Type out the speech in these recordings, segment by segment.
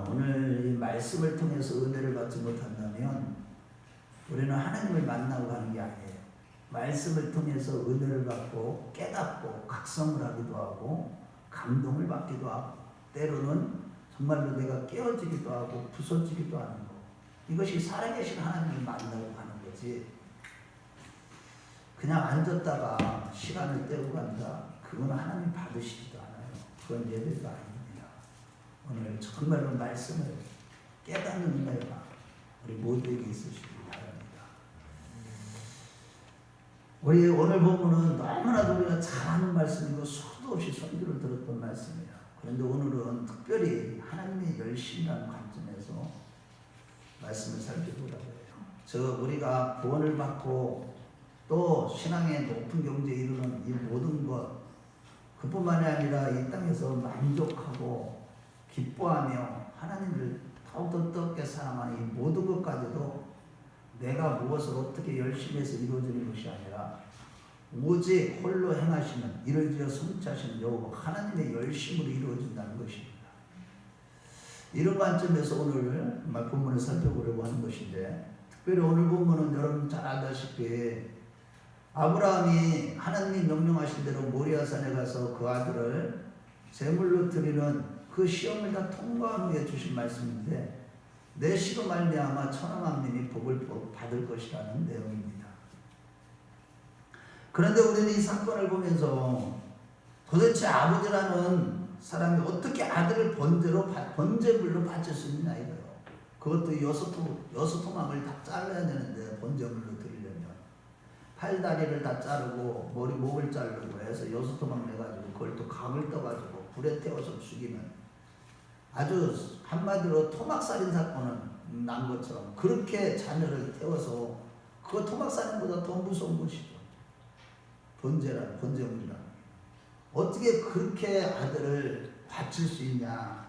오늘 이 말씀을 통해서 은혜를 받지 못한다면 우리는 하나님을 만나고 가는 게 아니에요. 말씀을 통해서 은혜를 받고 깨닫고 각성을 하기도 하고 감동을 받기도 하고 때로는 정말로 내가 깨어지기도 하고 부서지기도 하는 거. 이것이 살아계신 하나님을 만나고 가는 거지. 그냥 앉았다가 시간을 때우고 간다. 그건 하나님 받으시지도 않아요. 그건 예배가 아닙니다. 오늘 정말로 말씀을 깨닫는 은혜가 우리 모두에게 있으시기 바랍니다. 우리 오늘 본문은 너무나도 우리가 잘 아는 말씀이고 수도 없이 선교를 들었던 말씀이에요. 그런데 오늘은 특별히 하나님의 열심이라는 관점에서 말씀을 살펴보려고 해요. 우리가 구원을 받고 또 신앙의 높은 경지에 이르는 이 모든 것, 그뿐만이 아니라 이 땅에서 만족하고 기뻐하며 하나님을 더욱더 뜨겁게 사랑하는 이 모든 것까지도 내가 무엇을 어떻게 열심히 해서 이루어지는 것이 아니라 오직 홀로 행하시는 이를 지어 성취하시는 여호와 하나님의 열심으로 이루어진다는 것입니다. 이런 관점에서 오늘 본문을 살펴보려고 하는 것인데, 특별히 오늘 본문은 여러분 잘 알다시피 아브라함이 하나님이 명령하신 대로 모리아산에 가서 그 아들을 제물로 드리는 그 시험을 다 통과한 후에 주신 말씀인데, 내 씨로 말미암아 천하 만민이 복을 받을 것이라는 내용입니다. 그런데 우리는 이 사건을 보면서 도대체 아버지라는 사람이 어떻게 아들을 번제물로 바칠 수 있나 이거요. 그것도 여섯 토막을 다 잘라야 되는데 번제물로 드리려면 팔다리를 다 자르고 목을 자르고 해서 여섯 토막 내가지고 그걸 또 각을 떠가지고 불에 태워서 죽이면 아주 한마디로 토막살인 사건은 난 것처럼 그렇게 자녀를 태워서 그 토막살인보다 더 무서운 것이죠. 번제물이라. 어떻게 그렇게 아들을 바칠 수 있냐.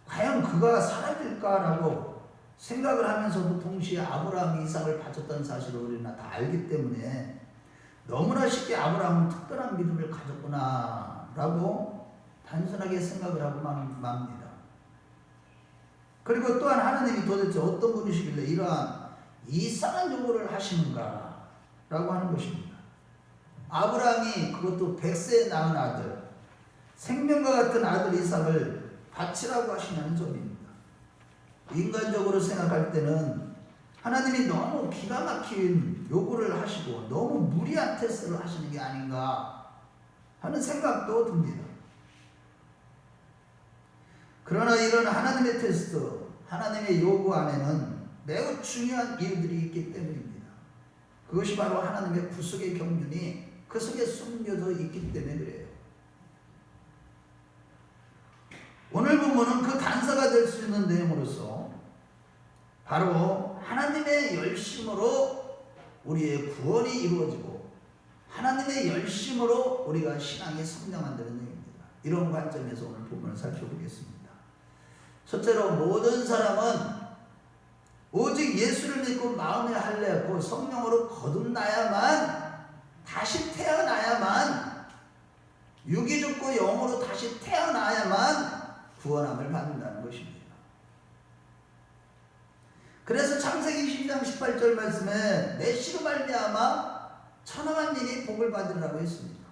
과연 그가 사라질까라고 생각을 하면서도 동시에 아브라함이 이삭을 바쳤다는 사실을 우리는 다 알기 때문에 너무나 쉽게 아브라함은 특별한 믿음을 가졌구나 라고 단순하게 생각을 하고 맙니다. 그리고 또한 하나님이 도대체 어떤 분이시길래 이러한 이상한 요구를 하시는가 라고 하는 것입니다. 아브라함이 그것도 100세에 낳은 아들, 생명과 같은 아들 이삭을 바치라고 하시냐는 점입니다. 인간적으로 생각할 때는 하나님이 너무 기가 막힌 요구를 하시고 너무 무리한 테스트를 하시는 게 아닌가 하는 생각도 듭니다. 그러나 이런 하나님의 테스트, 하나님의 요구 안에는 매우 중요한 이유들이 있기 때문입니다. 그것이 바로 하나님의 구속의 경륜이 그 속에 숨겨져 있기 때문에 그래요. 오늘 본문은 그 단서가 될 수 있는 내용으로서 바로 하나님의 열심으로 우리의 구원이 이루어지고 하나님의 열심으로 우리가 신앙이 성장한다는 얘기입니다. 이런 관점에서 오늘 본문을 살펴보겠습니다. 첫째로 모든 사람은 오직 예수를 믿고 마음에 할례하고 성령으로 거듭나야만 다시 태어나야만 육이 죽고 영으로 다시 태어나야만 구원함을 받는다는 것입니다. 그래서 창세기 12장 18절 말씀에 내 씨로 말미암아 천하 만민이 복을 받으리라고 했습니다.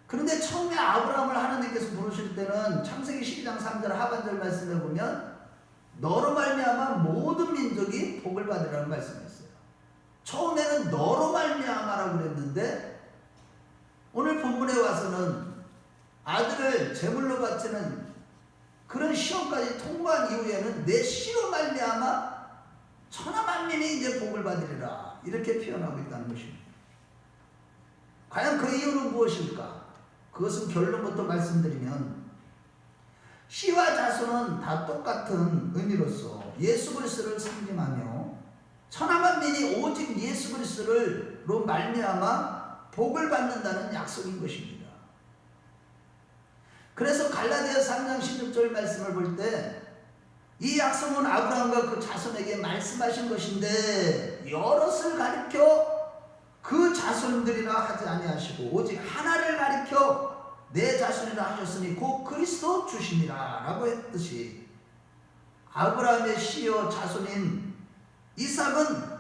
그런데 처음에 아브라함을 하나님께서 부르실 때는 창세기 12장 3절 하반절 말씀에 보면 너로 말미암아 모든 민족이 복을 받으리라는 말씀이었어요. 처음에는 너로 말미암아라고 그랬는데 오늘 본문에 와서는 아들을 제물로 바치는 그런 시험까지 통과한 이후에는 내 씨로 말미암아 천하 만민이 이제 복을 받으리라 이렇게 표현하고 있다는 것입니다. 과연 그 이유는 무엇일까? 그것은 결론부터 말씀드리면 씨와 자손은 다 똑같은 의미로서 예수 그리스도를 상징하며 천하 만민이 오직 예수 그리스도로 말미암아 복을 받는다는 약속인 것입니다. 그래서 갈라디아 3장 16절 말씀을 볼 때 이 약속은 아브라함과 그 자손에게 말씀하신 것인데 여럿을 가리켜 그 자손들이라 하지 아니하시고 오직 하나를 가리켜 내 자손이라 하셨으니 곧 그리스도 주시니라 라고 했듯이 아브라함의 씨여 자손인 이삭은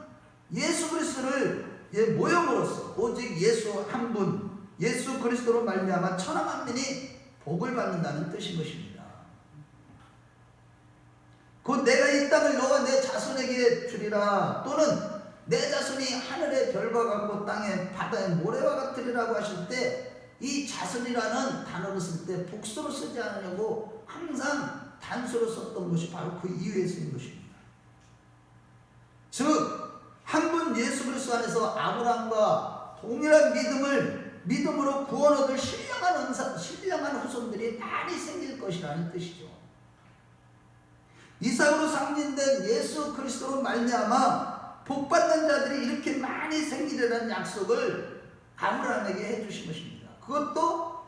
예수 그리스도를 모형으로서 오직 예수 한 분 예수 그리스도로 말미암아 천하 만민이 복을 받는다는 뜻인 것입니다. 곧 내가 이 땅을 너와 내 자손에게 주리라 또는 내 자손이 하늘의 별과 같고 땅의 바다의 모래와 같으리라고 하실 때 이 자손이라는 단어를 쓸 때 복수로 쓰지 않으려고 항상 단수로 썼던 것이 바로 그 이유에 쓰인 것입니다. 즉 한 분 예수 그리스도 안에서 아브라함과 동일한 믿음으로 구원 얻을 신령한 후손들이 많이 생길 것이라는 뜻이죠. 이삭으로 상징된 예수 그리스도로 말미암아 복받는 자들이 이렇게 많이 생기리라는 약속을 아브라함에게 해주신 것입니다. 그것도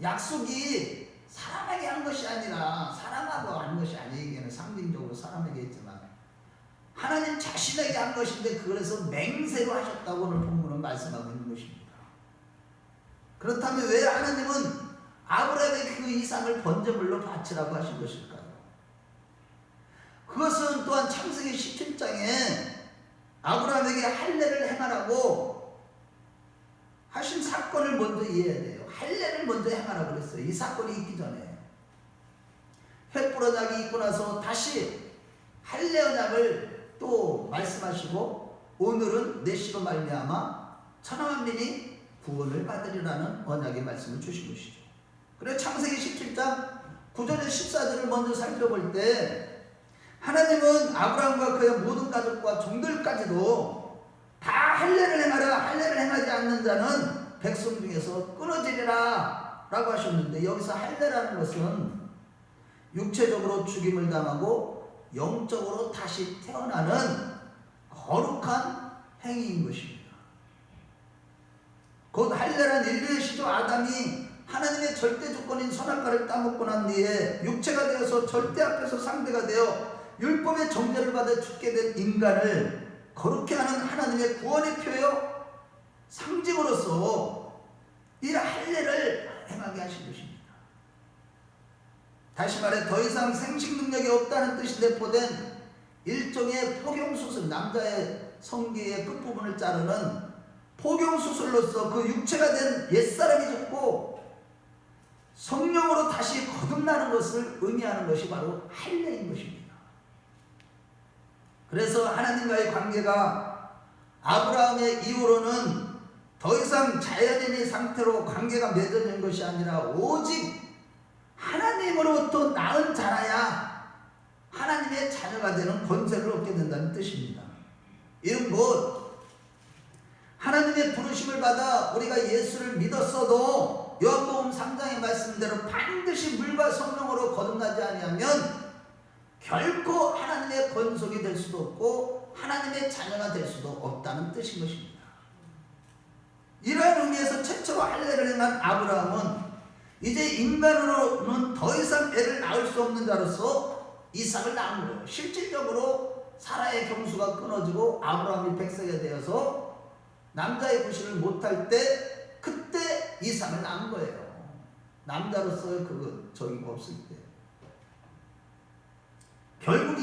약속이 사람에게 한 것이 아니라 사람하고 한 것이 아니기에는 상징적으로 사람에게 했지만 하나님 자신에게 한 것인데 그래서 맹세로 하셨다고 오늘 본문은 말씀하고 있는 것입니다. 그렇다면 왜 하나님은 아브라함에게 그 이삭을 번제물로 바치라고 하신 것일까요? 그것은 또한 창세기 17장에 아브라함에게 할례를 행하라고 하신 사건을 먼저 이해해야 돼요. 할례를 먼저 행하라고 그랬어요. 이 사건이 있기 전에. 횃불 언약이 있고 나서 다시 할례 언약을 또 말씀하시고 오늘은 내 씨로 말미암아 천하 만민이 구원을 받으리라는 언약의 말씀을 주신 것이죠. 그래서 창세기 17장 9절에 14절을 먼저 살펴볼 때 하나님은 아브라함과 그의 모든 가족과 종들까지도 다 할례를 행하라 할례를 행하지 않는 자는 백성 중에서 끊어지리라 라고 하셨는데 여기서 할례라는 것은 육체적으로 죽임을 당하고 영적으로 다시 태어나는 거룩한 행위인 것입니다. 곧 할례란 인류의 시조 아담이 하나님의 절대 조건인 선악과를 따먹고 난 뒤에 육체가 되어서 절대 앞에서 상대가 되어 율법의 정죄를 받아 죽게 된 인간을 거룩히 하는 하나님의 구원의 표요 상징으로서 이 할례를 행하게 하신 것입니다. 다시 말해 더 이상 생식 능력이 없다는 뜻이 내포된 일종의 포경수술, 남자의 성기의 끝부분을 자르는 포경수술로서 그 육체가 된 옛사람이 죽고 성령으로 다시 거듭나는 것을 의미하는 것이 바로 할례인 것입니다. 그래서 하나님과의 관계가 아브라함의 이후로는 더 이상 자연인의 상태로 관계가 맺어진 것이 아니라 오직 하나님으로부터 낳은 자라야 하나님의 자녀가 되는 권세를 얻게 된다는 뜻입니다. 이런 것 하나님의 부르심을 받아 우리가 예수를 믿었어도 요한복음 3장의 말씀대로 반드시 물과 성령으로 거듭나지 아니하면 결코 하나님의 권속이 될 수도 없고 하나님의 자녀가 될 수도 없다는 뜻인 것입니다. 이러한 의미에서 최초로 할례를 행한 아브라함은 이제 인간으로는 더 이상 애를 낳을 수 없는 자로서 이삭을 낳은 거예요. 실질적으로 사라의 경수가 끊어지고 아브라함이 100세가 되어서 남자의 구실을 못할 때 그때 이삭을 낳은 거예요. 남자로서의 저기가 없을 때. 결국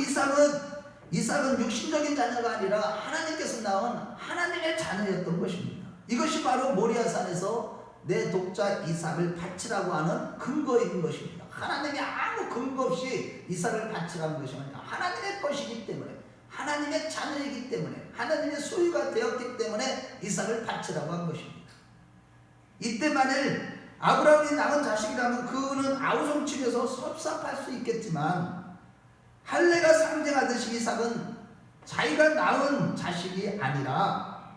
이삭은 육신적인 자녀가 아니라 하나님께서 낳은 하나님의 자녀였던 것입니다. 이것이 바로 모리아산에서 내 독자 이삭을 바치라고 하는 근거인 것입니다. 하나님이 아무 근거 없이 이삭을 바치라는 것이 아니라 하나님의 것이기 때문에 하나님의 자녀이기 때문에 하나님의 소유가 되었기 때문에 이삭을 바치라고 한 것입니다. 이때 만일 아브라함이 낳은 자식이라면 그는 아우성집에서 섭섭할 수 있겠지만 할례가 상징하듯이 이삭은 자기가 낳은 자식이 아니라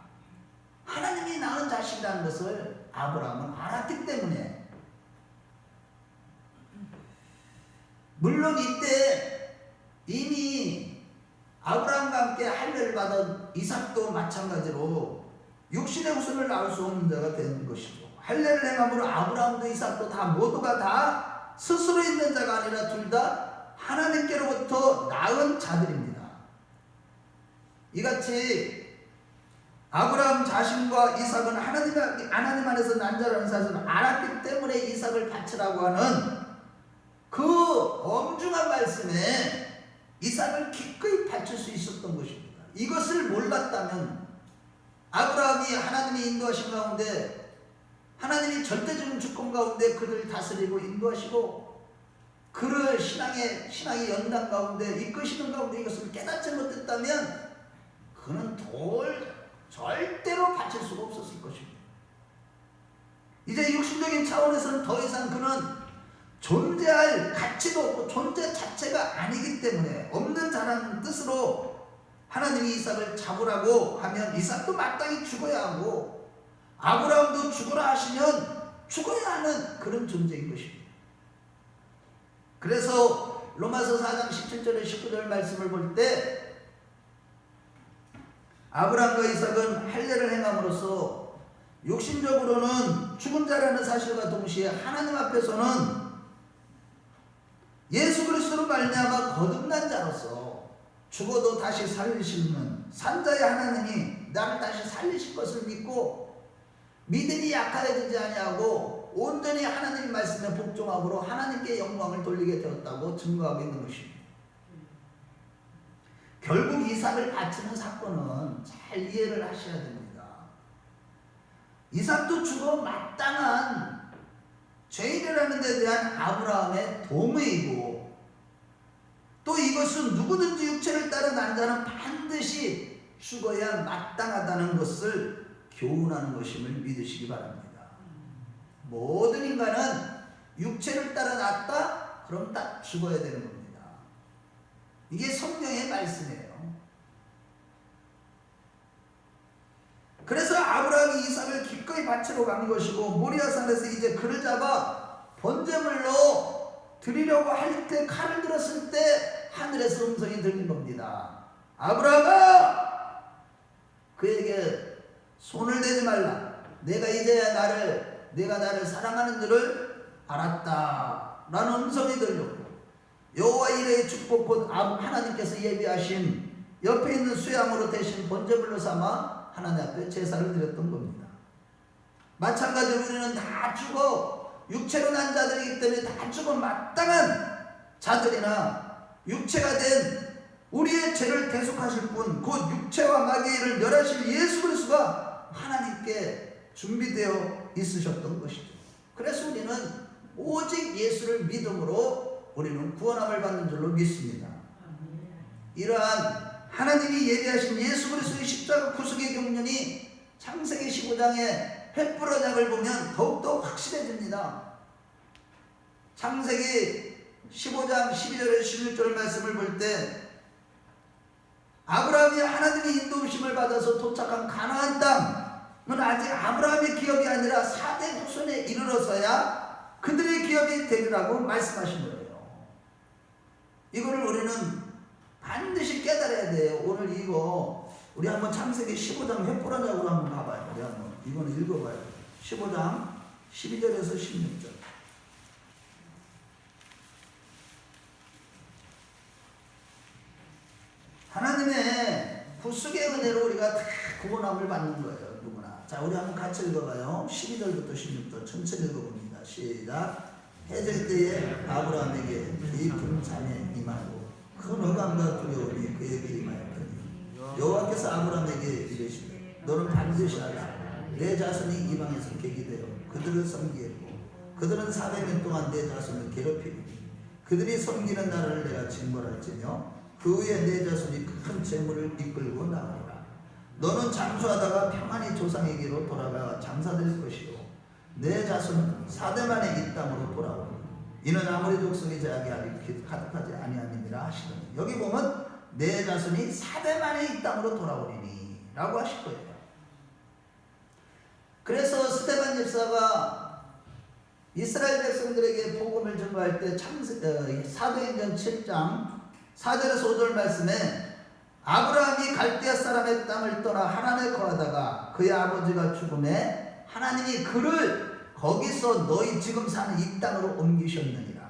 하나님이 낳은 자식이라는 것을 아브라함은 알았기 때문에 물론 이때 이미 아브라함과 함께 할례를 받은 이삭도 마찬가지로 육신의 후손을 낳을 수 없는 자가 되는 것이죠. 할례를 행함으로 아브라함도 이삭도 다 모두가 다 스스로 있는 자가 아니라 둘 다 하나님께로부터 낳은 자들입니다. 이같이 아브라함 자신과 이삭은 하나님 안에서 난 자라는 사실을 알았기 때문에 이삭을 바치라고 하는 그 엄중한 말씀에 이삭을 기꺼이 바칠 수 있었던 것입니다. 이것을 몰랐다면 아브라함이 하나님이 인도하신 가운데, 하나님이 절대적인 주권 가운데 그를 다스리고 인도하시고 그를 신앙의 연단 가운데 이끄시는 가운데 이것을 깨닫지 못했다면 그는 절대로 바칠 수가 없었을 것입니다. 이제 육신적인 차원에서는 더 이상 그는 존재할 가치도 없고 존재 자체가 아니기 때문에 없는 자라는 뜻으로 하나님이 이삭을 잡으라고 하면 이삭도 마땅히 죽어야 하고 아브라함도 죽으라 하시면 죽어야 하는 그런 존재인 것입니다. 그래서 로마서 4장 17절에 19절 말씀을 볼 때 아브라함과 이삭은 할례를 행함으로써 육신적으로는 죽은 자라는 사실과 동시에 하나님 앞에서는 예수 그리스도로 말미암아 거듭난 자로서 죽어도 다시 살리시는 산자의 하나님이 나를 다시 살리실 것을 믿고 믿음이 약하여지지 아니하고 온전히 하나님의 말씀에 복종함으로 하나님께 영광을 돌리게 되었다고 증거하고 있는 것입니다. 결국 이삭을 바치는 사건은 잘 이해를 하셔야 됩니다. 이삭도 죽어 마땅한 죄인이라는 데 대한 아브라함의 동의이고 또 이것은 누구든지 육체를 따라 난 자는 반드시 죽어야 마땅하다는 것을 교훈하는 것임을 믿으시기 바랍니다. 모든 인간은 육체를 따라 났다? 그럼 딱 죽어야 되는 겁니다. 이게 성경의 말씀이에요. 그래서 아브라함이 이삭을 기꺼이 바치러 간 것이고 모리아산에서 이제 그를 잡아 번제물로 드리려고 할 때 칼을 들었을 때 하늘에서 음성이 들린 겁니다. 아브라함아! 그에게 손을 대지 말라. 내가 이제야 내가 나를 사랑하는 줄을 알았다. 라는 음성이 들렸고 여호와 이레의 축복 곧 하나님께서 예비하신 옆에 있는 수양으로 대신 번제물로 삼아 하나님 앞에 제사를 드렸던 겁니다. 마찬가지로 우리는 다 죽어 육체로 난 자들이기 때문에 다 죽어 마땅한 자들이나 육체가 된 우리의 죄를 대속하실 분 곧 육체와 마귀를 멸하실 예수 그리스도가 하나님께 준비되어 있으셨던 것이죠. 그래서 우리는 오직 예수를 믿음으로 우리는 구원함을 받는 줄로 믿습니다. 이러한 하나님이 예비하신 예수 그리스도의 십자가 구속의 경륜이 창세기 15장의 횃불 언약을 보면 더욱더 확실해집니다. 창세기 15장 12절에 16절 말씀을 볼 때 아브라함이 하나님의 인도우심을 받아서 도착한 가나안 땅은 아직 아브라함의 기업이 아니라 4대 후손에 이르러서야 그들의 기업이 되리라고 말씀하신 거예요. 이거를 우리는 반드시 깨달아야 돼요. 오늘 이거 우리 한번 창세기 15장 횃불 언약으로 한번 봐봐요. 우리 한번 이거는 읽어봐요. 15장 12절에서 16절. 하나님의 구속의 은혜로 우리가 다 구원함을 받는 거예요. 누구나. 자, 우리 한번 같이 읽어봐요. 12절부터 16절 천천히 읽어봅니다. 시작. 해질 때에 아브라함에게 깊은 잠에 임하고 큰 억압과 두려움이 그에게 임하였더니 여호와께서 아브라함에게 이르시되 너는 반드시 알라. 내 자손이 이방에서 객이되어 그들을 섬기고 그들은 400년 동안 내 자손을 괴롭히고 그들이 섬기는 나라를 내가 징벌할지며 그 후에 내 자손이 큰 재물을 이끌고 나가리라. 너는 장수하다가 평안히 조상에게로 돌아가 장사될 것이요 내 자손은 4대 만에 이 땅으로 돌아오리라. 이는 아무리 족속의 제약이 아직 가득하지 아니함이니라 하시더니 여기 보면 내 자손이 4대 만에 이 땅으로 돌아오리니 라고 하실 거예요. 그래서 스데반 집사가 이스라엘 백성들에게 복음을 전가할 때 사도행전 7장 4절에서 5절 말씀에 아브라함이 갈대아 사람의 땅을 떠나 하란에 거하다가 그의 아버지가 죽음에 하나님이 그를 거기서 너희 지금 사는 이 땅으로 옮기셨느니라.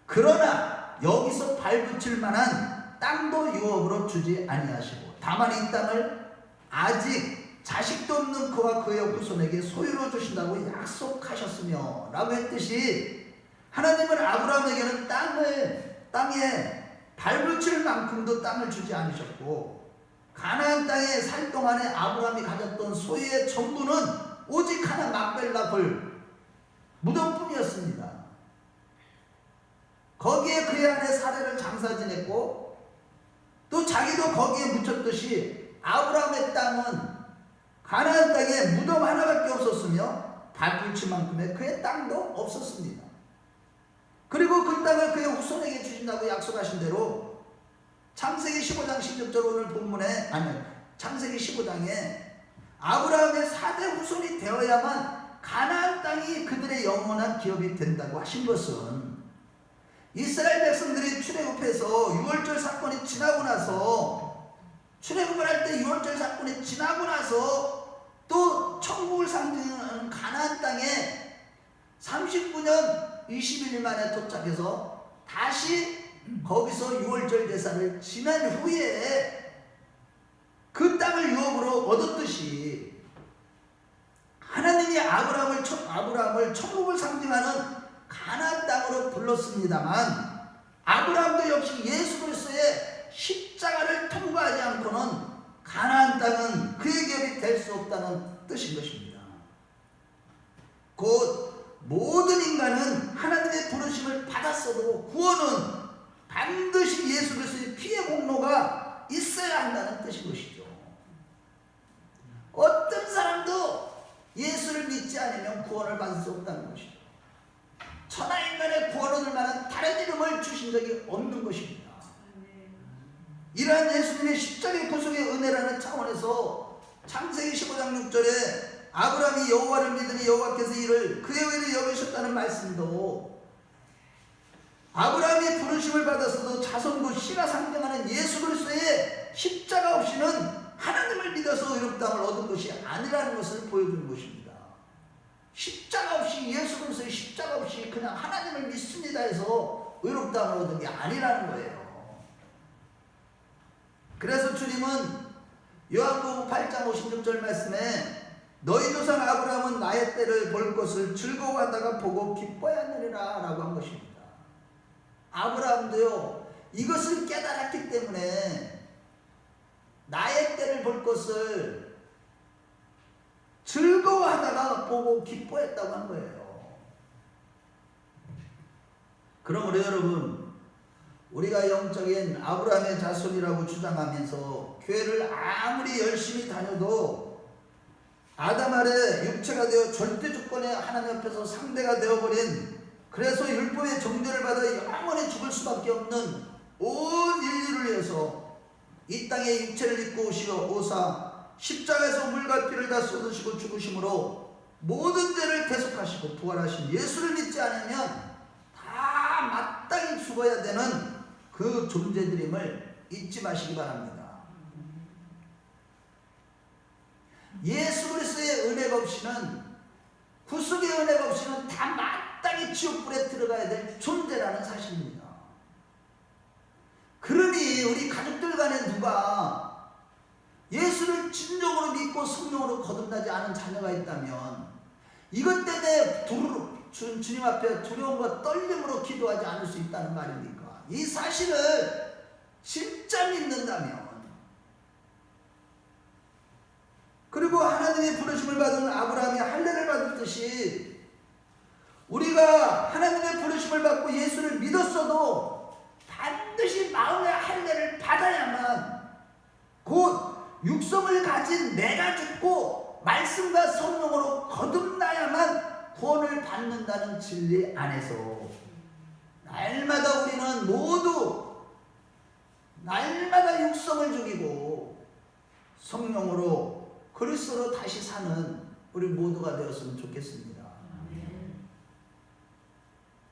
그러나 여기서 발붙일 만한 땅도 유업으로 주지 아니하시고 다만 이 땅을 아직 자식도 없는 그와 그의 후손에게 소유로 주신다고 약속하셨으며 라고 했듯이 하나님은 아브라함에게는 땅에 발붙일 만큼도 땅을 주지 않으셨고 가나안 땅에 살 동안에 아브라함이 가졌던 소유의 전부는 오직 하나 막벨라 벌 무덤뿐이었습니다. 거기에 그의 아내 사례를 장사 지냈고 또 자기도 거기에 묻혔듯이 아브라함의 땅은 가나안 땅에 무덤 하나밖에 없었으며 발붙이만큼의 그의 땅도 없었습니다. 그리고 그 땅을 그의 후손에게 주신다고 약속하신 대로 창세기 15장 16절 오늘 본문에 창세기 15장에 아브라함의 4대 후손이 되어야만 가나안 땅이 그들의 영원한 기업이 된다고 하신 것은 이스라엘 백성들이 출애굽해서 6월절 사건이 지나고 나서 출애굽을 할 때 6월절 사건이 지나고 나서 또 천국을 상징하는 가나안 땅에 39년 21일 만에 도착해서 다시 거기서 6월절 제사를 지난 후에 그 땅을 유업으로 얻었듯이 하나님이 아브라함을 천국을 상징하는 가나안 땅으로 불렀습니다만 아브라함도 역시 예수 그리스도의 십자가를 통과하지 않고는 가나안 땅은 그의 기업이 될 수 없다는 뜻인 것입니다. 곧 모든 인간은 하나님의 부르심을 받았어도 구원은 반드시 예수 그리스도의 피의 공로가 있어야 한다는 뜻인 것이죠. 어떤 사람도 예수를 믿지 않으면 구원을 받을 수 없다는 것이죠. 천하인간의 구원을 얻을 만한 다른 이름을 주신 적이 없는 것입니다. 이러한 예수님의 십자가의 구속의 은혜라는 차원에서 창세기 15장 6절에 아브라함이 여호와를 믿으니 여호와께서 이를 그의 의를 여기셨다는 말씀도 아브라함이 부르심을 받았어도 자손 곧 씨가 상징하는 예수 그리스도의 십자가 없이는 하나님을 믿어서 의롭다함을 얻은 것이 아니라는 것을 보여주는 것입니다. 십자가 없이 예수 그리스도의 십자가 없이 그냥 하나님을 믿습니다 해서 의롭다함을 얻은 게 아니라는 거예요. 그래서 주님은 요한복음 8장 56절 말씀에 너희 조상 아브라함은 나의 때를 볼 것을 즐거워하다가 보고 기뻐하느니라 라고 한 것입니다. 아브라함도요 이것을 깨달았기 때문에 나의 때를 볼 것을 즐거워하다가 보고 기뻐했다고 한 거예요. 그럼 우리 여러분, 우리가 영적인 아브라함의 자손이라고 주장하면서 교회를 아무리 열심히 다녀도 아담 아래 육체가 되어 절대 주권의 하나님 앞에서 상대가 되어버린, 그래서 율법의 정죄를 받아 영원히 죽을 수밖에 없는 온 인류를 위해서 이 땅에 육체를 입고 오사 십자가에서 물과 피를 다 쏟으시고 죽으심으로 모든 죄를 대속하시고 부활하신 예수를 믿지 않으면 다 마땅히 죽어야 되는 그 존재들임을 잊지 마시기 바랍니다. 예수 그리스도의 은혜가 없이는, 구속의 은혜가 없이는 다 마땅히 지옥불에 들어가야 될 존재라는 사실입니다. 그러니 우리 가족들 간에 누가 예수를 진정으로 믿고 성령으로 거듭나지 않은 자녀가 있다면 이것 때문에 주님 앞에 두려움과 떨림으로 기도하지 않을 수 있다는 말입니까? 이 사실을 진짜 믿는다면, 그리고 하나님의 부르심을 받은 아브라함이 할례를 받았듯이 우리가 하나님의 부르심을 받고 예수를 믿었어도 반드시 마음의 할례를 받아야만, 곧 육성을 가진 내가 죽고 말씀과 성령으로 거듭나야만 구원을 받는다는 진리 안에서 날마다 우리는 모두 날마다 육성을 죽이고 성령으로 그리스도로 다시 사는 우리 모두가 되었으면 좋겠습니다.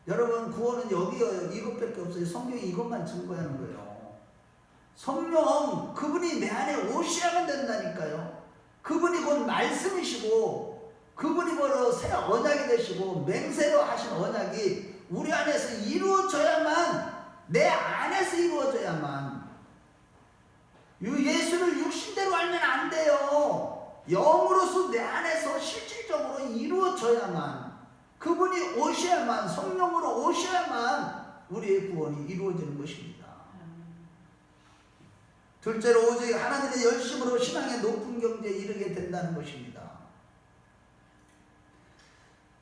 여러분, 구원은 여기요 이것밖에 없어요. 성경이 이것만 증거하는 거예요. 성령, 그분이 내 안에 오셔야만 된다니까요. 그분이 곧 말씀이시고 그분이 바로 새 언약이 되시고 맹세로 하신 언약이 우리 안에서 이루어져야만, 내 안에서 이루어져야만. 예수를 육신대로 알면 안 돼요. 영으로서 내 안에서 실질적으로 이루어져야만, 그분이 오셔야만, 성령으로 오셔야만 우리의 구원이 이루어지는 것입니다. 둘째로 오직 하나님의 열심으로 신앙의 높은 경지에 이르게 된다는 것입니다.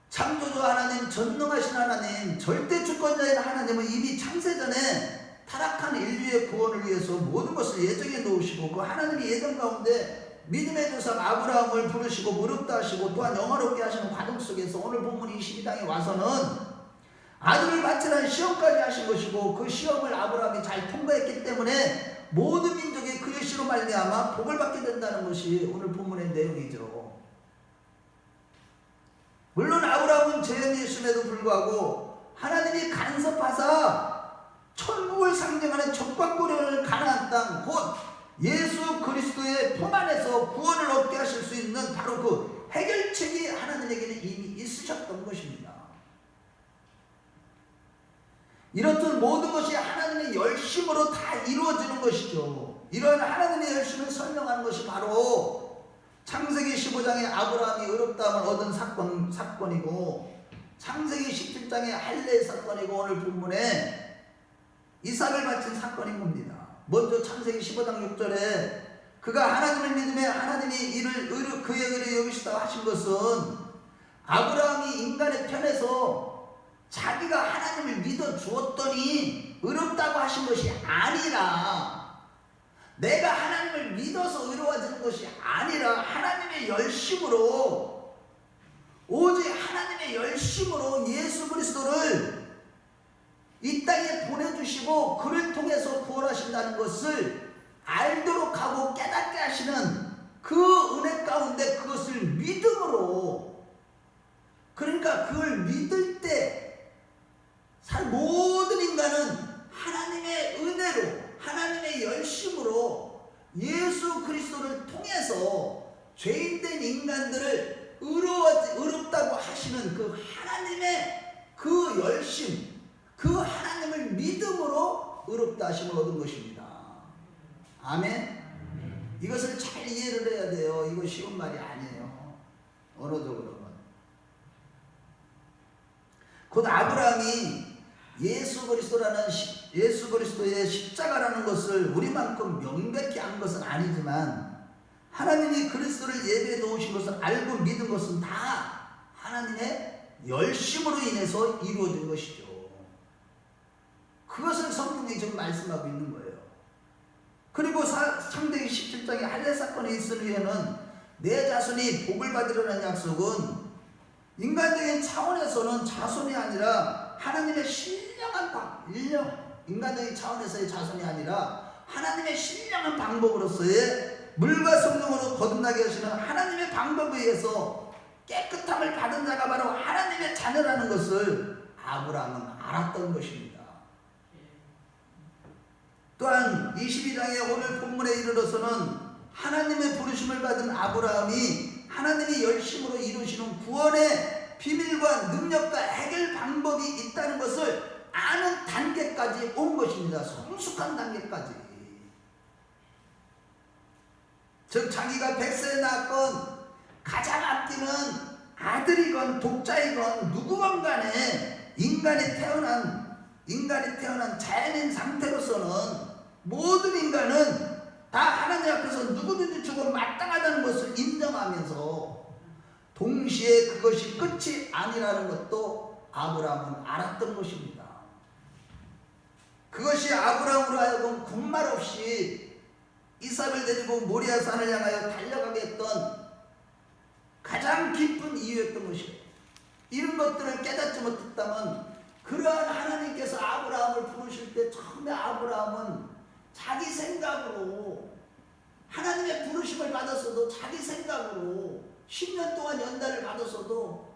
창조주 하나님, 전능하신 하나님, 절대 주권자인 하나님은 이미 창세전에 타락한 인류의 구원을 위해서 모든 것을 예정해 놓으시고, 그 하나님의 예정 가운데 믿음의 조상 아브라함을 부르시고 무릎다 하시고 또한 영화롭게 하시는 과정 속에서 오늘 본문 22장에 와서는 아들을 바치라는 시험까지 하신 것이고, 그 시험을 아브라함이 잘 통과했기 때문에 모든 민족이 그의 씨로 말미암아 복을 받게 된다는 것이 오늘 본문의 내용이죠. 물론 아브라함은 죄인이 있음에도 불구하고 하나님이 간섭하사 천국을 상징하는 적과고려를 가나안 땅, 곧 예수 그리스도의 품 안에서 구원을 얻게 하실 수 있는 바로 그 해결책이 하나님에게는 이미 있으셨던 것입니다. 이렇듯 모든 것이 하나님의 열심으로 다 이루어지는 것이죠. 이런 하나님의 열심을 설명하는 것이 바로 창세기 15장의 아브라함이 의롭다함을 얻은 사건이고, 창세기 17장의 할례 사건이고, 오늘 본문에 이삭을 바친 사건인 겁니다. 먼저 창세기 15장 6절에 그가 하나님을 믿음에 하나님이 그의 의를 여기시다고 하신 것은, 아브라함이 인간의 편에서 자기가 하나님을 믿어 주었더니 의롭다고 하신 것이 아니라, 내가 하나님을 믿어서 의로워지는 것이 아니라 하나님의 열심으로, 오직 하나님의 열심으로 예수 그리스도를 이 땅에 보내주시고 그를 통해서 구원하신다는 것을 알도록 하고 깨닫게 하시는 그 은혜 가운데 그것을 믿음으로, 그러니까 그걸 믿을 때 모든 인간은 하나님의 은혜로, 하나님의 열심으로 예수 그리스도를 통해서 죄인된 인간들을 의롭다고 하시는 그 하나님의 그 열심, 그 하나님을 믿음으로 의롭다 하심을 얻은 것입니다. 아멘. 이것을 잘 이해를 해야 돼요. 이거 쉬운 말이 아니에요. 언어적으로는. 곧 아브라함이 예수 그리스도의 십자가라는 것을 우리만큼 명백히 한 것은 아니지만, 하나님이 그리스도를 예배해 놓으신 것을 알고 믿은 것은 다 하나님의 열심으로 인해서 이루어진 것이죠. 그것을 성경이 지금 말씀하고 있는 거예요. 그리고 창세기 17장의 할례 사건에 있을 위에는 내 자손이 복을 받으려는 약속은 인간적인 차원에서는 자손이 아니라 하나님의 신령한 인간적인 차원에서의 자손이 아니라 하나님의 신령한 방법으로서의 물과 성령으로 거듭나게 하시는 하나님의 방법에 의해서 깨끗함을 받은 자가 바로 하나님의 자녀라는 것을 아브라함은 알았던 것입니다. 또한 22장의 오늘 본문에 이르러서는 하나님의 부르심을 받은 아브라함이 하나님이 열심으로 이루시는 구원의 비밀과 능력과 해결 방법이 있다는 것을 아는 단계까지 온 것입니다. 성숙한 단계까지. 즉 자기가 100세에 낳았건 가장 아끼는 아들이건 독자이건 누구건 간에 인간이 태어난 자연인 상태로서는 모든 인간은 다 하나님 앞에서 누구든지 죽어 마땅하다는 것을 인정하면서 동시에 그것이 끝이 아니라는 것도 아브라함은 알았던 것입니다. 그것이 아브라함으로 하여금 군말 없이 이삭을 데리고 모리아산을 향하여 달려가게 했던 가장 깊은 이유였던 것이에요. 이런 것들을 깨닫지 못했다면, 그러한 하나님께서 아브라함을 부르실 때 처음에 아브라함은 자기 생각으로, 하나님의 부르심을 받았어도 자기 생각으로 10년 동안 연단을 받았어도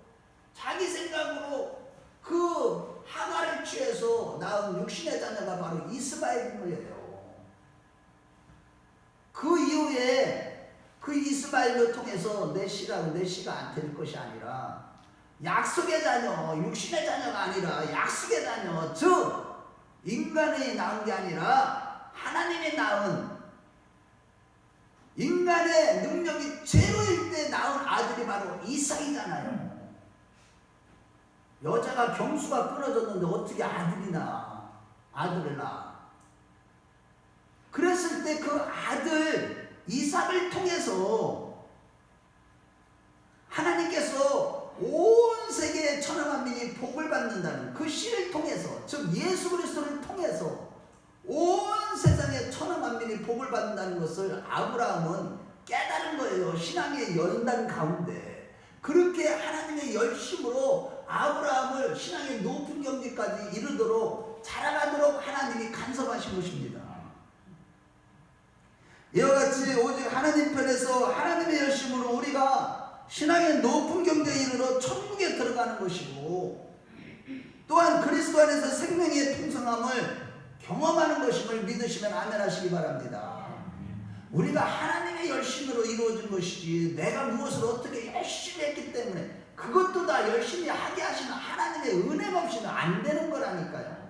자기 생각으로 그 하가를 취해서 낳은 육신의 자녀가 바로 이스마엘이에요. 그 이후에 그 이스마엘을 통해서 내 씨가 안 될 것이 아니라 약속의 자녀, 육신의 자녀가 아니라 약속의 자녀, 즉 인간이 낳은 게 아니라 하나님이 낳은 인간의 능력이 제로일 때 낳은 아들이 바로 이삭이잖아요. 여자가 경수가 끊어졌는데 어떻게 아들을 낳아? 그랬을 때 그 아들 이삭을 통해서 하나님께서 온 세계의 천하 만민이 복을 받는다는 그 씨를 통해서, 즉 예수 그리스도를 통해서 온 세상의 천하 만민이 복을 받는다는 것을 아브라함은 깨달은 거예요. 신앙의 연단 가운데. 그렇게 하나님의 열심으로 아브라함을 신앙의 높은 경지까지 이르도록 자라가도록 하나님이 간섭하신 것입니다. 이와 같이 오직 하나님 편에서 하나님의 열심으로 우리가 신앙의 높은 경지에 이르러 천국에 들어가는 것이고, 또한 그리스도 안에서 생명의 풍성함을 경험하는 것임을 믿으시면 아멘 하시기 바랍니다. 우리가 하나님의 열심으로 이루어진 것이지 내가 무엇을 어떻게 열심히 했기 때문에 그것도 다 열심히 하게 하시는 하나님의 은혜가 없이는 안 되는 거라니까요.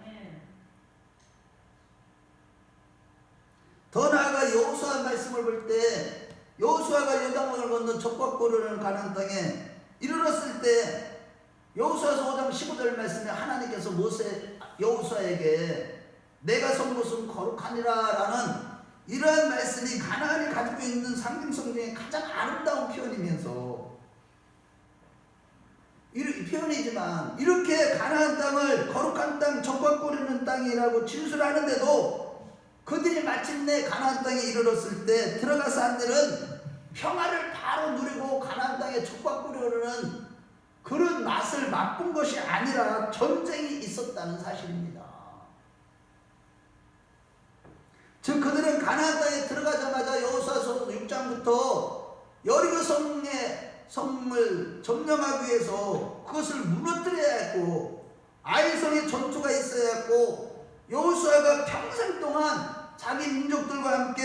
더 나아가 여호수아 말씀을 볼 때, 여호수아가 요단강을 건너 적과 고르는 가나안 땅에 이르렀을 때 여호수아서 5장 15절 말씀에 하나님께서 여호수아에게 내가 선 곳은 거룩하니라 라는 이러한 말씀이 가나안이 가지고 있는 상징성 중에 가장 아름다운 표현이면서, 표현이지만 이렇게 가나안 땅을 거룩한 땅, 적과 고르는 땅이라고 진술하는데도 그들이 마침내 가나안 땅에 이르렀을 때 들어가서 한 일은 평화를 바로 누리고 가나안 땅에 적과 고르는 그런 맛을 맛본 것이 아니라 전쟁이 있었다는 사실입니다. 즉 그들은 가나안 땅에 들어가자마자 여호수아서 6장부터 여리고 성을 점령하기 위해서 그것을 무너뜨려야 했고 아이성의 전투가 있어야 했고, 여호수아가 평생 동안 자기 민족들과 함께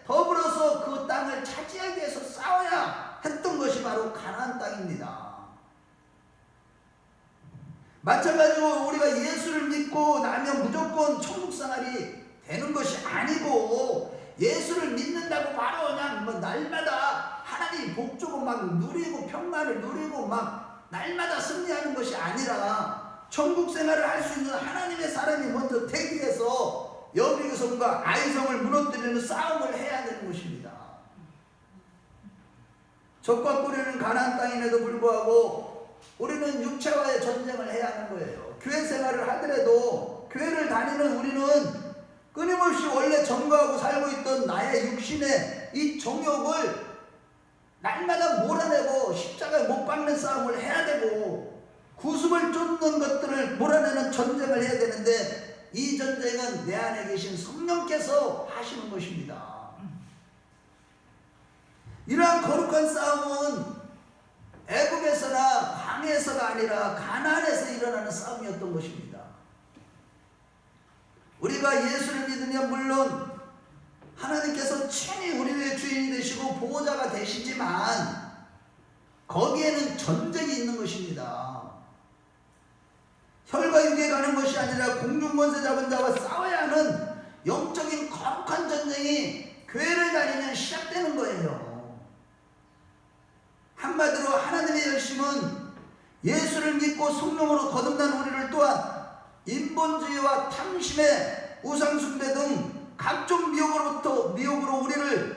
더불어서 그 땅을 차지하기 위해서 싸워야 했던 것이 바로 가나안 땅입니다. 마찬가지로 우리가 예수를 믿고 나면 무조건 천국 생활이 되는 것이 아니고, 예수를 믿는다고 바로 그냥 날마다 하나님 복 주고 막 누리고 평안을 누리고 막 날마다 승리하는 것이 아니라 천국 생활을 할 수 있는 하나님의 사람이 먼저 되기 위해서 여리고 성과 아이성을 무너뜨리는 싸움을 해야 되는 것입니다. 적과 고르는 가나안 땅임에도 불구하고 우리는 육체와의 전쟁을 해야 하는 거예요. 교회 생활을 하더라도 교회를 다니는 우리는 끊임없이 원래 전거하고 살고 있던 나의 육신의 이 정욕을 날마다 몰아내고 십자가에 못 박는 싸움을 해야 되고, 구습을 쫓는 것들을 몰아내는 전쟁을 해야 되는데, 이 전쟁은 내 안에 계신 성령께서 하시는 것입니다. 이러한 거룩한 싸움은 애굽에서나 광야에서가 아니라 가나안에서 일어나는 싸움이었던 것입니다. 우리가 예수를 믿으면 물론 하나님께서 친히 우리의 주인이 되시고 보호자가 되시지만 거기에는 전쟁이 있는 것입니다. 혈과 육에 가는 것이 아니라 공중권세 잡은 자와 싸워야 하는 영적인 거룩한 전쟁이 교회를 다니면 시작되는 거예요. 한마디로 하나님의 열심은 예수를 믿고 성령으로 거듭난 우리를 또한 인본주의와 탐심에 우상숭배 등 각종 미혹으로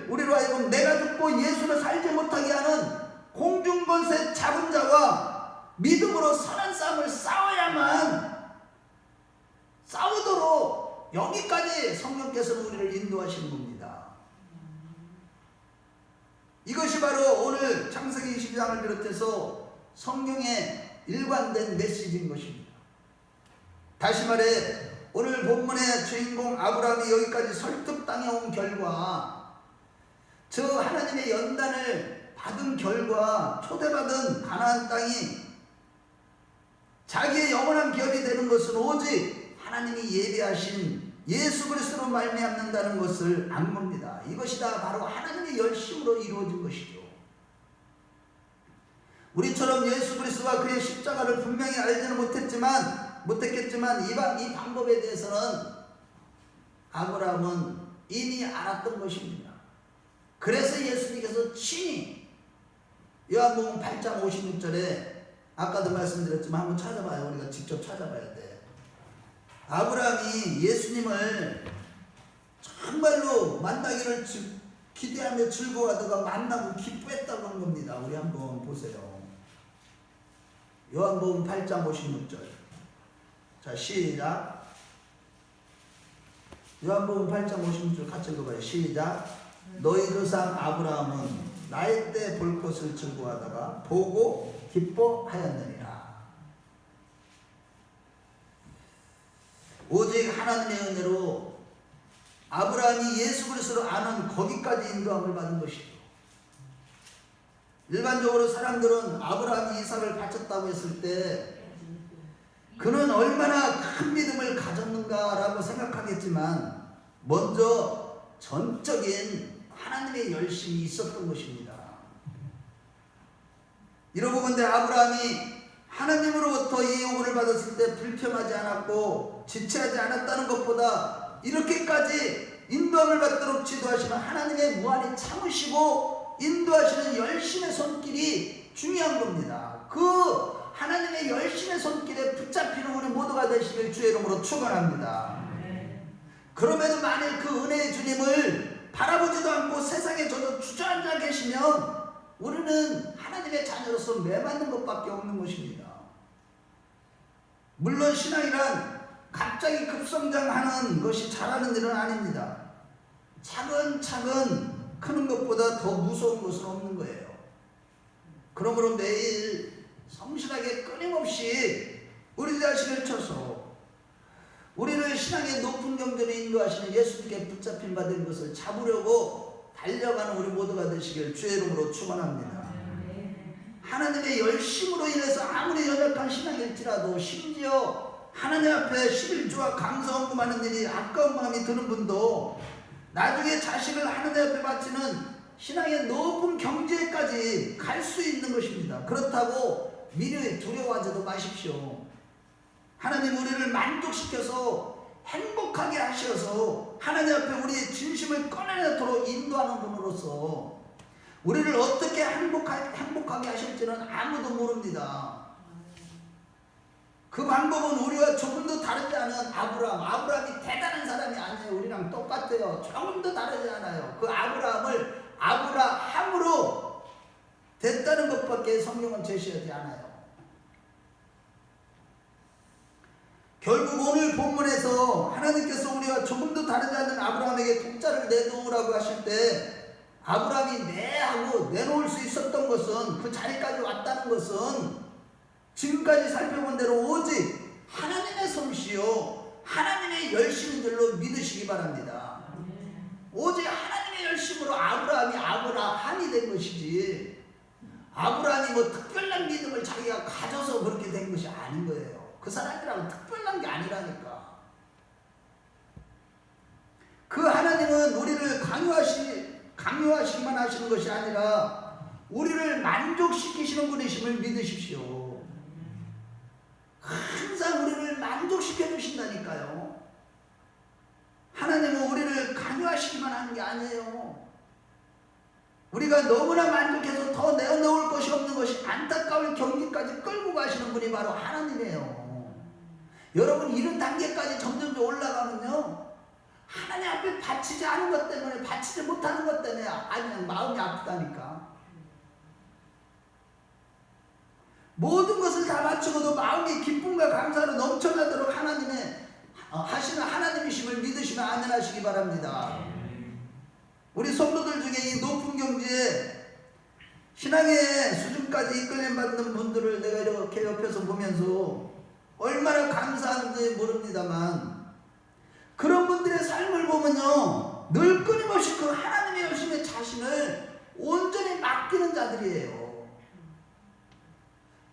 우리로 하여금 내가 죽고 예수를 살지 못하게 하는 공중권세 잡은 자와 믿음으로 선한 싸움을 싸우도록 여기까지 성령께서는 우리를 인도하시는 겁니다. 이것이 바로 오늘 창세기 22장을 비롯해서 성경의 일관된 메시지인 것입니다. 다시 말해 오늘 본문의 주인공 아브라함이 여기까지 설득당해 온 결과, 저 하나님의 연단을 받은 결과 초대받은 가나안 땅이 자기의 영원한 기업이 되는 것은 오직 하나님이 예비하신 예수 그리스도로 말미암는다는 것을 안 겁니다. 이것이 다 바로 하나님의 열심으로 이루어진 것이죠. 우리처럼 예수 그리스도와 그의 십자가를 분명히 알지는 못했겠지만 이 방법에 대해서는 아브라함은 이미 알았던 것입니다. 그래서 예수님께서 친히 요한복음 8장 56절에 아까도 말씀드렸지만 한번 찾아봐요. 우리가 직접 찾아봐야 돼. 아브라함이 예수님을 정말로 만나기를 기대하며 즐거워하다가 만나고 기뻐했다고 한 겁니다. 우리 한번 보세요. 요한복음 8장 56절. 자, 시작. 요한복음 8장 56절 같이 읽어봐요. 시작. 너희 조상 아브라함은 나의 때 볼 것을 즐거워하다가 보고 기뻐하였느니라. 오직 하나님의 은혜로 아브라함이 예수 그리스도를 아는 거기까지 인도함을 받은 것이죠. 일반적으로 사람들은 아브라함이 이삭을 바쳤다고 했을 때 그는 얼마나 큰 믿음을 가졌는가라고 생각하겠지만 먼저 전적인 하나님의 열심이 있었던 것입니다. 이러고 본데 아브라함이 하나님으로부터 이 요구를 받았을 때 불평하지 않았고 지체하지 않았다는 것보다 이렇게까지 인도함을 받도록 지도하시는 하나님의 무한히 참으시고 인도하시는 열심의 손길이 중요한 겁니다. 그 하나님의 열심의 손길에 붙잡히는 우리 모두가 되시길 주의 이름으로 축원합니다. 그럼에도 만일 그 은혜의 주님을 바라보지도 않고 세상에 저도 주저앉아 계시면 우리는 하나님의 자녀로서 매맞는 것밖에 없는 것입니다. 물론 신앙이란 갑자기 급성장하는 것이 잘하는 일은 아닙니다. 차근차근 크는 것보다 더 무서운 것은 없는 거예요. 그러므로 매일 성실하게 끊임없이 우리 자신을 쳐서 우리를 신앙의 높은 경전에 인도하시는 예수님께 붙잡힌 바 된 것을 잡으려고 달려가는 우리 모두가 되시길 주의 이름으로 축원합니다. 하나님의 열심으로 인해서 아무리 연약한 신앙일지라도 심지어 하나님 앞에 11조와 감사 헌금하는 일이 아까운 마음이 드는 분도 나중에 자식을 하나님 앞에 바치는 신앙의 높은 경지에까지 갈 수 있는 것입니다. 그렇다고 미래에 두려워하지도 마십시오. 하나님 우리를 만족시켜서 행복하게 하셔서 하나님 앞에 우리의 진심을 꺼내놓도록 인도하는 분으로서 우리를 어떻게 행복하게 하실지는 아무도 모릅니다. 그 방법은 우리와 조금도 다르지 않은 아브라함이 대단한 사람이 아니에요. 우리랑 똑같아요. 조금도 다르지 않아요. 그 아브라함을 아브라함으로 됐다는 것밖에 성경은 제시하지 않아요. 결국 오늘 본문에서 하나님께서 우리와 조금도 다르지 않는 아브라함에게 독자를 내놓으라고 하실 때 아브라함이 네 하고 내놓을 수 있었던 것은 그 자리까지 왔다는 것은 지금까지 살펴본 대로 오직 하나님의 솜씨요 하나님의 열심인 줄로 믿으시기 바랍니다. 오직 하나님의 열심으로 아브라함이 된 것이지 아브라함이 뭐 특별한 믿음을 자기가 가져서 그렇게 된 것이 아닌 거예요. 그 사람이라고 특별한 게 아니라니까. 그 하나님은 우리를 강요하시기만 하시는 것이 아니라 우리를 만족시키시는 분이심을 믿으십시오. 항상 우리를 만족시켜 주신다니까요. 하나님은 우리를 강요하시기만 하는 게 아니에요. 우리가 너무나 만족해서 더 내어놓을 것이 없는 것이 안타까울 경지까지 끌고 가시는 분이 바로 하나님이에요. 여러분 이런 단계까지 점점 올라가면요 하나님 앞에 바치지 않은 것 때문에 바치지 못하는 것 때문에 그냥 마음이 아프다니까. 모든 것을 다 바치고도 마음이 기쁨과 감사로 넘쳐나도록 하시는 하나님이심을 믿으시면 아멘하시기 바랍니다. 우리 성도들 중에 이 높은 경지에 신앙의 수준까지 이끌림 받는 분들을 내가 이렇게 옆에서 보면서 얼마나 감사한지 모릅니다만 그런 분들의 삶을 보면요 늘 끊임없이 그 하나님의 열심에 자신을 온전히 맡기는 자들이에요.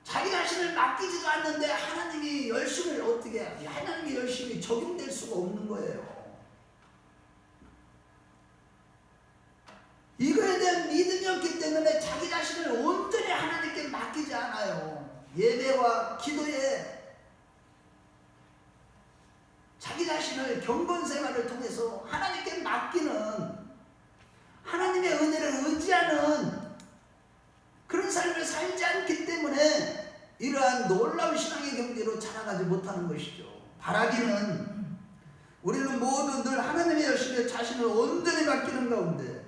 자기 자신을 맡기지도 않는데 하나님이 열심을 어떻게 해요? 하나님의 열심이 적용될 수가 없는 거예요. 이거에 대한 믿음이 없기 때문에 자기 자신을 온전히 하나님께 맡기지 않아요. 예배와 기도에 자기 자신을 경건 생활을 통해서 하나님께 맡기는 하나님의 하나님의 은혜를 의지하는 그런 삶을 살지 않기 때문에 이러한 놀라운 신앙의 경지로 자라가지 못하는 것이죠. 바라기는 우리는 모두 늘 하나님의 열심에 자신을 온전히 맡기는 가운데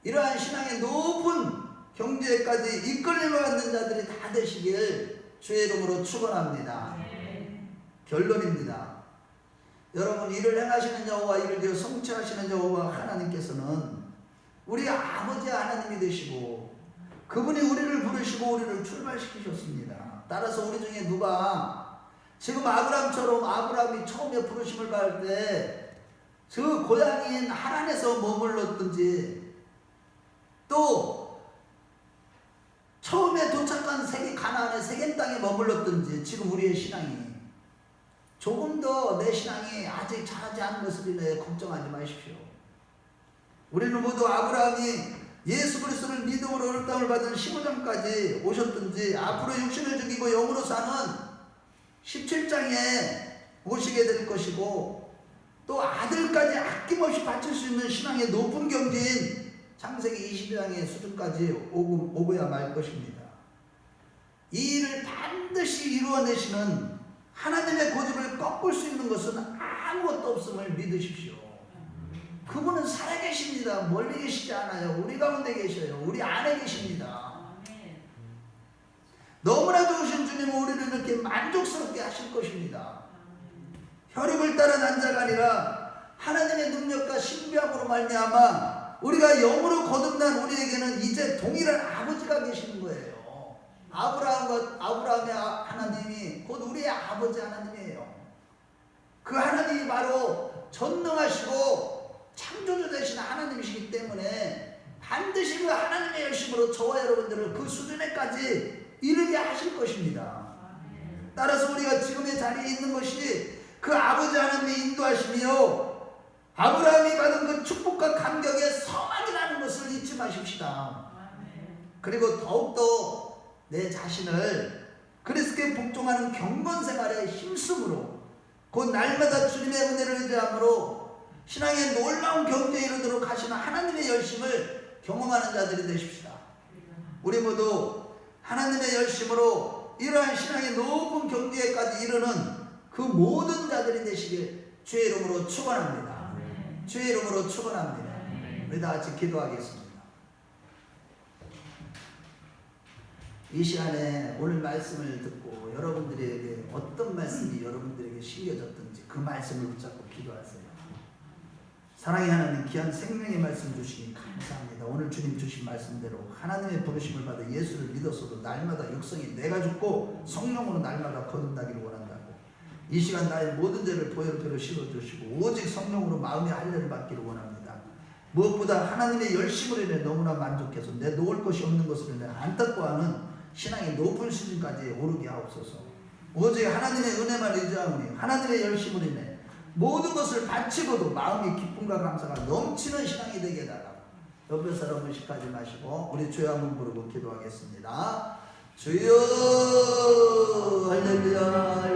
이러한 신앙의 높은 경지에까지 이끌림을 받는 자들이 다 되시길 주의 이름으로 축원합니다. 결론입니다. 여러분, 이를 행하시는 여호와 이를 되어 성취하시는 여호와 하나님께서는 우리 아버지 하나님이 되시고 그분이 우리를 부르시고 우리를 출발시키셨습니다. 따라서 우리 중에 누가 지금 아브라함처럼 아브라함이 처음에 부르심을 받을 때 그 고향인 하란에서 머물렀든지 또 처음에 도착한 가나안의 세겜 땅에 머물렀든지 지금 우리의 신앙이 조금 더 내 신앙이 아직 자라지 않은 것을 인해 걱정하지 마십시오. 우리는 모두 아브라함이 예수 그리스도를 믿음으로 혈당을 받은 15장까지 오셨든지 앞으로 육신을 죽이고 영으로 사는 17장에 오시게 될 것이고 또 아들까지 아낌없이 바칠 수 있는 신앙의 높은 경지인 창세기 22장의 수준까지 오고야 말 것입니다. 이 일을 반드시 이루어내시는 하나님의 고집을 꺾을 수 있는 것은 아무것도 없음을 믿으십시오. 그분은 살아계십니다. 멀리 계시지 않아요. 우리 가운데 계셔요. 우리 안에 계십니다. 너무나 좋으신 주님은 우리를 이렇게 만족스럽게 하실 것입니다. 혈육을 따른 한 자가 아니라 하나님의 능력과 신비함으로 말미암아 우리가 영으로 거듭난 우리에게는 이제 동일한 아버지가 계시는 거예요. 아브라함의 하나님이 곧 우리의 아버지 하나님이에요. 그 하나님이 바로 전능하시고 창조주 되신 하나님이시기 때문에 반드시 그 하나님의 열심으로 저와 여러분들을 그 수준에까지 이르게 하실 것입니다. 따라서 우리가 지금의 자리에 있는 것이 그 아버지 하나님의 인도하심이요 아브라함이 받은 그 축복과 감격의 서막이라는 것을 잊지 마십시다. 그리고 더욱더 내 자신을 그리스도께 복종하는 경건 생활에 힘쓰므로 곧 날마다 주님의 은혜를 의지함으로 신앙의 놀라운 경지에 이르도록 하시는 하나님의 열심을 경험하는 자들이 되십시다. 우리 모두 하나님의 열심으로 이러한 신앙의 높은 경지에까지 이르는 그 모든 자들이 되시길 주의 이름으로 축원합니다. 주의 이름으로 축원합니다. 우리 다 같이 기도하겠습니다. 이 시간에 오늘 말씀을 듣고 여러분들에게 어떤 말씀이 여러분들에게 심겨졌든지 그 말씀을 붙잡고 기도하세요. 사랑의 하나님, 귀한 생명의 말씀 주시니 감사합니다. 오늘 주님 주신 말씀대로 하나님의 부르심을 받아 예수를 믿었어도 날마다 육성이 내가 죽고 성령으로 날마다 거듭나기를 원한다고 이 시간 나의 모든 죄를 보혈표로 씌워주시고 오직 성령으로 마음의 할례를 받기를 원합니다. 무엇보다 하나님의 열심으로 인해 너무나 만족해서 내 놓을 것이 없는 것을 인해 안타까워하는 신앙의 높은 수준까지 오르게 하옵소서. 오직 하나님의 은혜만 의지하오니 하나님의 열심으로 인해 모든 것을 바치고도 마음이 기쁨과 감사가 넘치는 신앙이 되게 해달라고. 옆에 사람 의식하지 마시고 우리 주여 한번 부르고 기도하겠습니다. 주여 할렐루야.